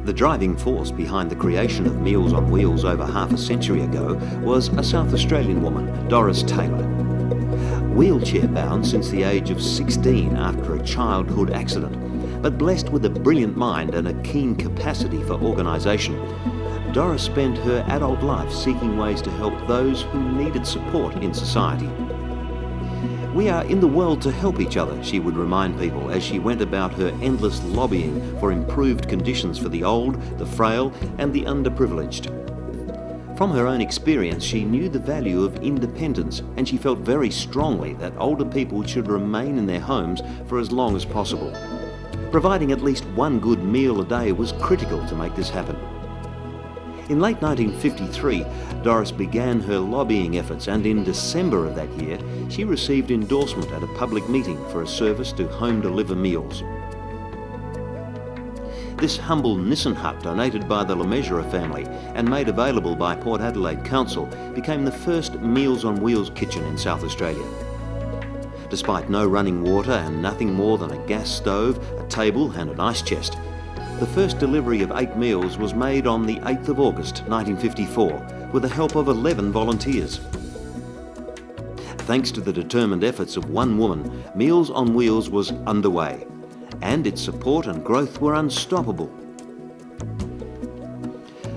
The driving force behind the creation of Meals on Wheels over half a century ago was a South Australian woman, Doris Taylor. Wheelchair-bound since the age of 16 after a childhood accident, but blessed with a brilliant mind and a keen capacity for organisation, Doris spent her adult life seeking ways to help those who needed support in society. "We are in the world to help each other," she would remind people as she went about her endless lobbying for improved conditions for the old, the frail and the underprivileged. From her own experience, she knew the value of independence, and she felt very strongly that older people should remain in their homes for as long as possible. Providing at least one good meal a day was critical to make this happen. In late 1953, Doris began her lobbying efforts, and in December of that year, she received endorsement at a public meeting for a service to home-deliver meals. This humble Nissen hut, donated by the Lemessurier family and made available by Port Adelaide Council, became the first Meals on Wheels kitchen in South Australia. Despite no running water and nothing more than a gas stove, a table and an ice chest, the first delivery of 8 meals was made on the 8th of August 1954 with the help of 11 volunteers. Thanks to the determined efforts of one woman, Meals on Wheels was underway, and its support and growth were unstoppable.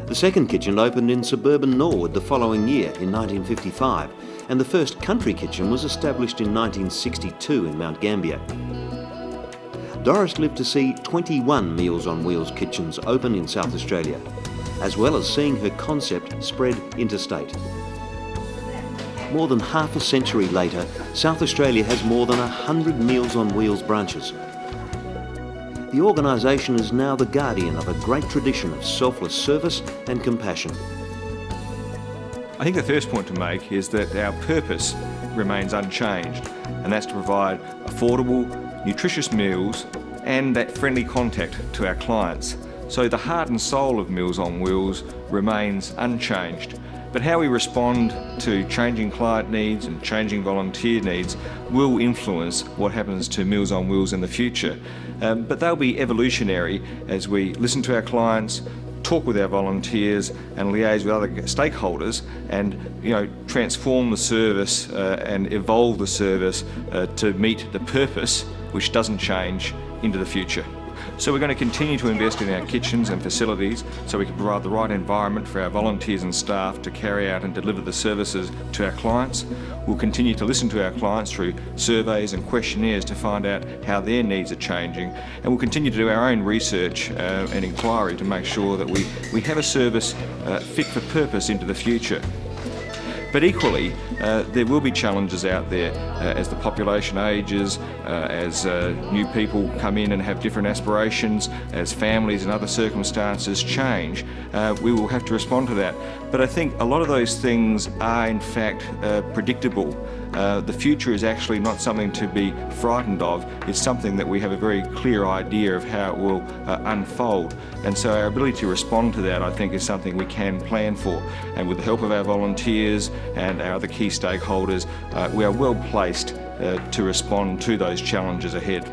The second kitchen opened in suburban Norwood the following year in 1955, and the first country kitchen was established in 1962 in Mount Gambier. Doris lived to see 21 Meals on Wheels kitchens open in South Australia, as well as seeing her concept spread interstate. More than half a century later, South Australia has more than 100 Meals on Wheels branches. The organisation is now the guardian of a great tradition of selfless service and compassion. I think the first point to make is that our purpose remains unchanged, and that's to provide affordable, nutritious meals and that friendly contact to our clients. So the heart and soul of Meals on Wheels remains unchanged. But how we respond to changing client needs and changing volunteer needs will influence what happens to Meals on Wheels in the future. But they'll be evolutionary as we listen to our clients, talk with our volunteers and liaise with other stakeholders, and transform the service and evolve the service to meet the purpose, which doesn't change, into the future. So we're going to continue to invest in our kitchens and facilities so we can provide the right environment for our volunteers and staff to carry out and deliver the services to our clients. We'll continue to listen to our clients through surveys and questionnaires to find out how their needs are changing, and we'll continue to do our own research and inquiry to make sure that we have a service fit for purpose into the future. But equally, there will be challenges out there as the population ages, as new people come in and have different aspirations, as families and other circumstances change. We will have to respond to that. But I think a lot of those things are in fact predictable. The future is actually not something to be frightened of. It's something that we have a very clear idea of how it will unfold. And so our ability to respond to that, I think, is something we can plan for. And with the help of our volunteers and our other key stakeholders, we are well placed to respond to those challenges ahead.